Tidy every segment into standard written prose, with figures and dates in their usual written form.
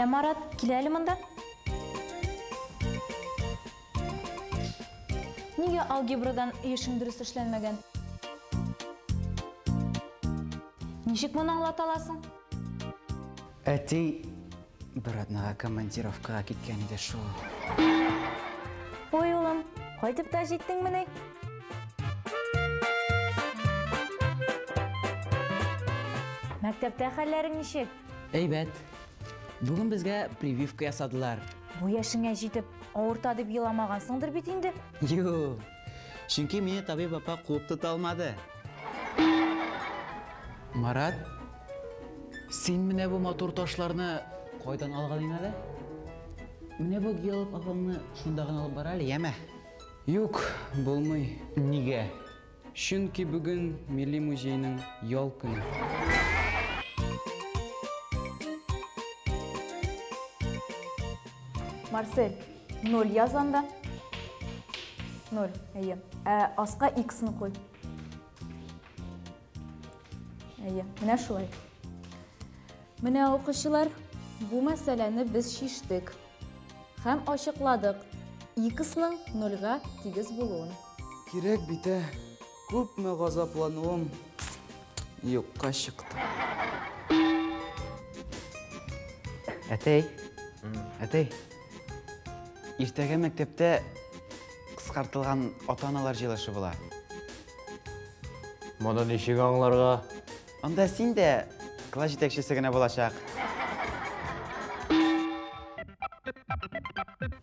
Келе Марат, келе әлі мұнда. Неге алгебрадан ешің дұрыс ішленмеген? Нешік мұны аңлата аласың? Әтей бір аднаға командировкаға кеткен еді шу. Ой, ұлым, қайтып та жеттің міне? Мәктепте хәлләрің нешек? Әйбәт, бүгін бізге прививка ясадылар. Бұл яшыңа жетіп, ауыртады биламаған сыңдыр бет енді? Йо, чүнки мені табиб апа қуып тұта алмады. Марат, сен міне бұл мотор ташларны қойдан алғадың әлі? Міне бұл келіп апамны шындағын алып бар әлі, еме? Юк, болмай. Неге? Чүнки бүгін Милли музейінің ял күні. Марсель, 0 yazanda. 0, әйе. Асқа X-ны қой. Әйе, менә шулай. Менә оқушылар, bu мәсьәләне без шиштек һәм ачыкладык. X-ның 0-га тигез булуын. Кирәк бите, күпме газаплануым юкка чыкты. Әтей, ертеге мектепте қысқартылған ата-аналар жиылышы бола. Мана нешек аңларға? Онда сен де класс жетекшісі генә болашақ.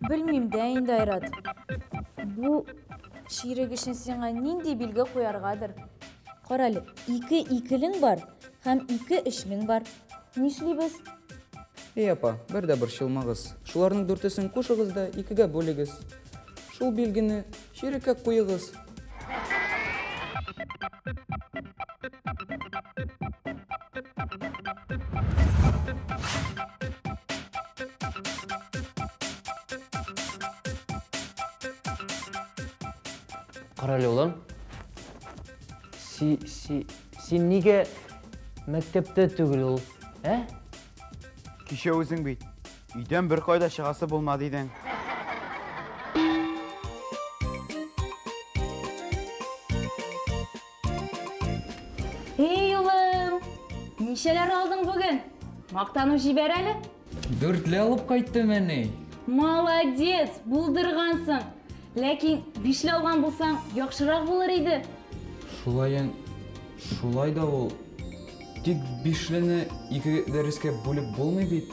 Білмейм дә инде Айрат. Бу ширек өчен сиңа нинди билге куяргадыр? Каралы, 2 икелең бар һәм 2 эшлең бар. Нишлибез? Эй апа, бер дә борчылмагыз. Шуларның 4-сен кушыгыз да 2-гә бүлегез. Шул билгене ширеккә куегыз. Қаралы олам. Сен неге мәктепте түгіл ол, ә? Кеше өзің бейт. Үйден бір қойда шығасы болмады едің. Ей улым, нишелер алдың бүгін? Мақтану жибер әлі? 4-ле алып кайтты мәне. Молодец, булдырғансың. Ләкин 5-ле алған булсаң, яхшырақ булыр иде. Шулай да ул. Тик 5-лене 2 дәрескә бүлеп булмый бит.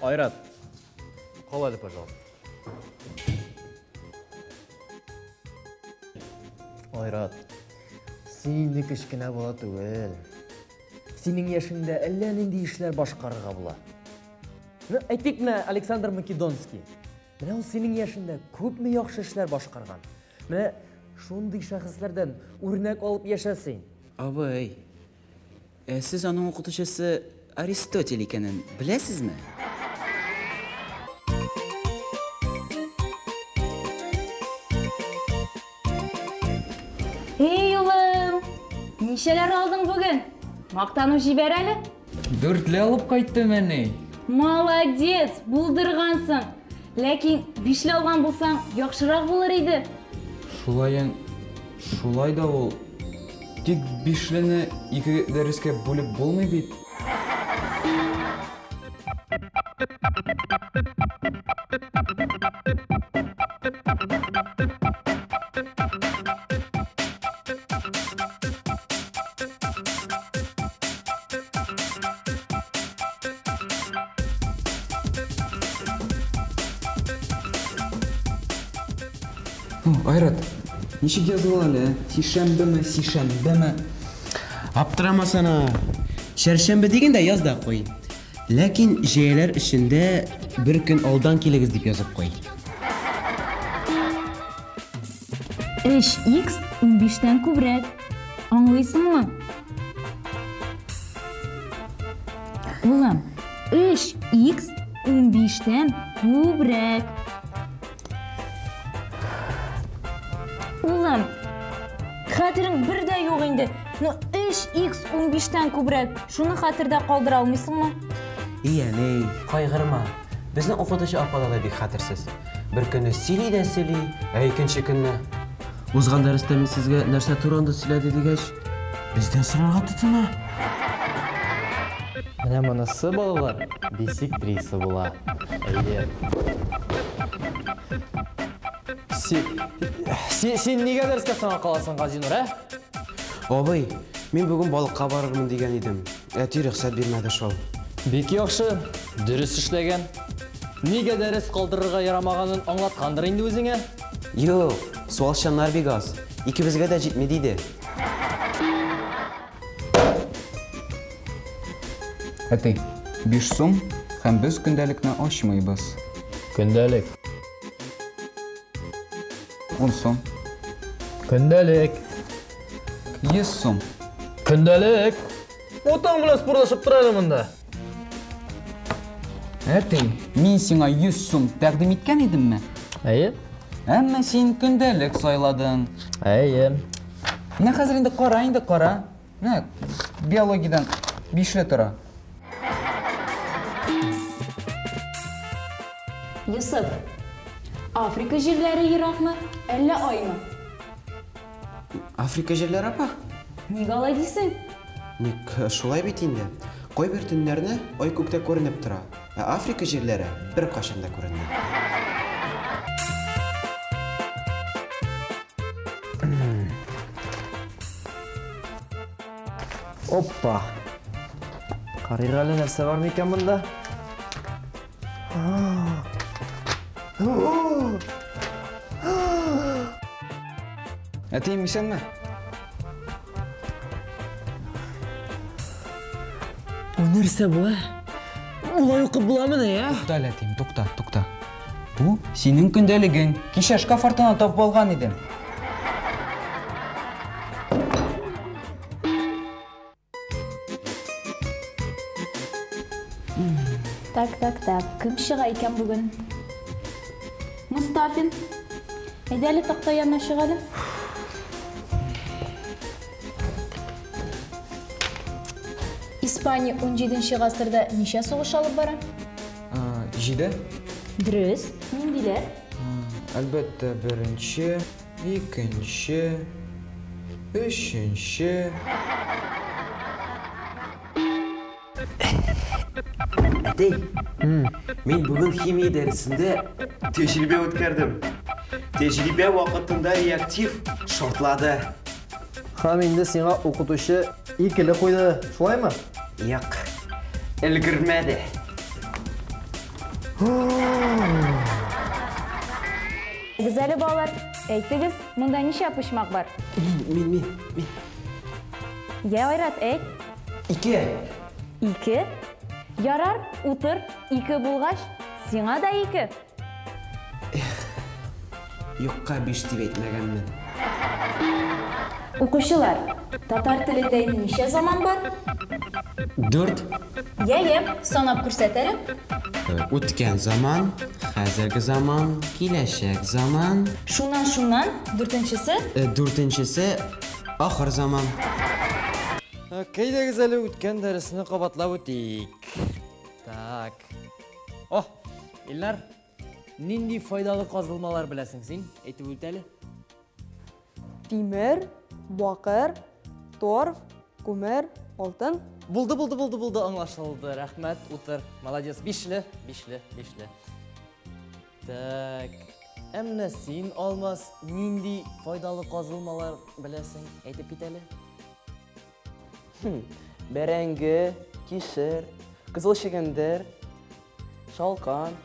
Айрат, қалады, пожалуйста. Айрат, сені кішкене бола түгел. Сенің яшыңда әллә нинди эшләр башкарырга була. Әйтик менә Александр Македонский. Менә ул синең яшында күпме яхшы эшләр башкарган. Менә шундый шәхесләрдән үрнәк алып яшәсен. Абый, сіз аның оқытушысы Аристотель икәнен беләсезме? Ей улым, нишелер алдың бүгін? Мақтану жибер әлі? 4-ле алып кайтты мәне. Молодец, булдырғансың. Ләкин 5-ле алған булсаң, яхшырақ булыр иде. Шулай да ул. Тик 5-лене 2 дәрескә бүлеп булмый бит. Айрат, ничек язып әле? Сишәмбеме? Аптырамасана. Шәршәмбе дигәндә яз да куй. Ләкин җәяләр эчендә бер көн алдан килегез дип язып куй. 3x 15-тән күбрәк. Аңлыйсыңмы? Улым, 3x 15-тән күбрәк. Улым, хәтерең бер дә юк инде. Ну, 3х15-тен күбрәк. Шуны хәтердә калдыра алмыйсыңмы? Ияне, кайгырма. Безнең укытучы апалар да бик хәтерсез. Бер көнне сөйли дә сөйли, икенче көнне узган дәрестә мин сезгә нәрсә турында сөйләде дигәч, бездән сорарга тотына. Менә монысы балалар бисектриса була. Әйе. Син нигә дәрескә соңга каласың, Газинур, Абый, мин бүген балыкка барырмын дигән идем. Әти рөхсәт бирмәде шул. Бик яхшы, дөрес эшләгән. Нигә дәрес калдырырга ярамаганын аңлаткандыр инде үзеңә? Юк, суалчаннар бик аз. Икебезгә дә җитми диде. Әти, 5 сум һәм без көндәлекне ачмыйбыз. Көндәлек. 10 сум, Көндәлек. 100 сум. Көндәлек. Отаң белән спортлашып тора әле монда. Әти, мин сиңа 100 сум тәкъдим иткән идемме? Әйе. Әмма син көндәлек сайладың. Әйе. Менә хәзер инде кара. Менә биологиядән 5 тора. Йосыф, Африка җирләре еракмы, әлләаймы? Африка җирләре апа? Нигә алай дисең? Ник шулай бит инде. Кайбер төннәрне ай күктә күренеп тора. Ә Африка җирләре бер кашан да күренмәй. Оппа. Карыйга әле нәрсә бар микән монда? Әти, мисәнме? Бу нәрсә бу? Улай укып буламы да, я? Тукта, әтим, тукта. Бу синең көндәлегең. Кичә шкаф артына тапып алган идем. Так. Кем чыга икән бүген? Мустафин. Әйдә әле такта янына чык әле. Испания 17-нче гасырда ничә сугыш алып бара? 7. Дөрес. Ниндиләр? Әлбәттә, 1-нче, 2-нче, 3-нче. Әтей, мин бүген химия дәресендә тәҗрибә үткәрдем. Тәҗрибә вакытында реактив шартлады. Һәм инде сиңа укытучы икеле куйды, шулаймы? Юк, өлгермәде. Гүзәле балалар, әйтегез, монда ничә почмак бар? Мин. Я Айрат, әйт. 2. 2. Ярар, утыр. 2 булгач, сиңа да 2. Юкка 5 дип әйтмәгәнмен. Укучылар, татар телендә ничә заман бар? 4. Я, санап күрсәтәлем. Үткән заман, хәзерге заман, киләчәк заман. Шуннан, 4-нчесе. 4-нчесе ахыр заман. Кәйдәгез әле үткән дәресне кабатлап үтик. Так. Илнар, нинди файдалы казылмалар беләсең син? Әйтеп үт әле. Тимер, бакыр, торф, күмер, алтын. Булды, аңлашылды. Рәхмәт, утыр. Молодец, 5-ле. Так. Әмма син Алмаз нинди файдалы казылмалар беләсең? Әйтеп кит әле. Бәрәңге, кисер, кызыл шигендер, шалкан.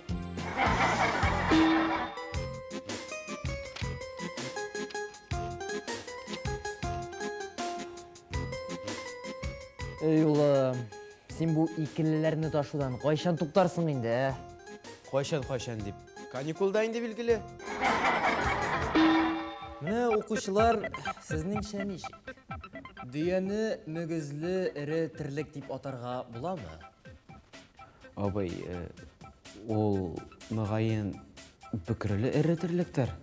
Эй, улым, син бу икелеләрне ташудан кайчан туктарсың инде? Кайчан дип. Каникулда инде билгеле. Менә укучылар, сезнеңчә ничек? Дөяне мөгезле эре тирлек дип атарга буламы? Абый, ул мөгаен бөкреле эре тирлектер.